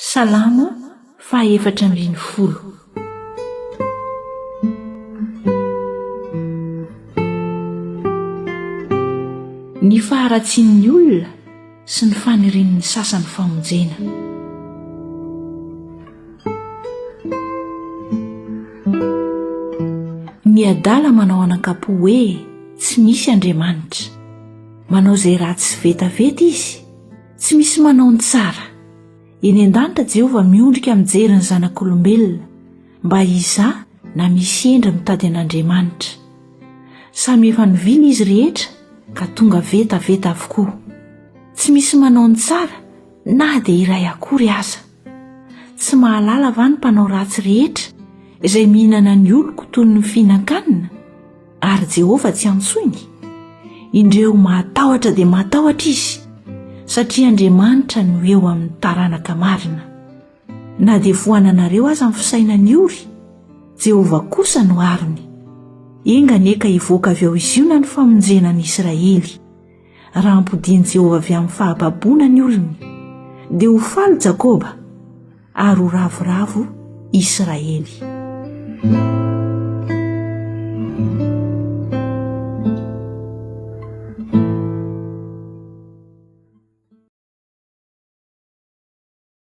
Salamo faha-efatra ambin'ny folo. Ny faharatsian'ny olona sy ny fanirian'ny sasany famonjena. Ny adala manao anankapo hoe tsy misy Andriamanitra, manao izay ratsy vetaveta izy, tsy misy manao ny tsara. Eny an-danitra Jehovah miondrika mijery ny zanak'olombelona mba hizaha na misy endry mitady an'Andriamanitra. Samy efa nivily izy rehetra ka tonga vetaveta avokoa. Tsy misy manao ny tsara na dia iray akory aza. Tsy mahalala va ny mpanao ratsy rehetra izay mihinana ny oloko toy ny fihinan-kanina? Ary Jehovah tsy antsoiny. Indreo mahatahotra dia mahatahotra izy, satria Andriamanitra no eo amin'ny taranaka marina. Na dia voananareo aza amin'ny fisainany ory, Jehovah kosa no arony. Enganeka hivoaka avy ao izy io na ny famonjenan'i Israely. Raha ampodiany Jehovah avy amin'ny fahababoana ny olony, dia ho faly Jakoba ary ho ravoravo Israely.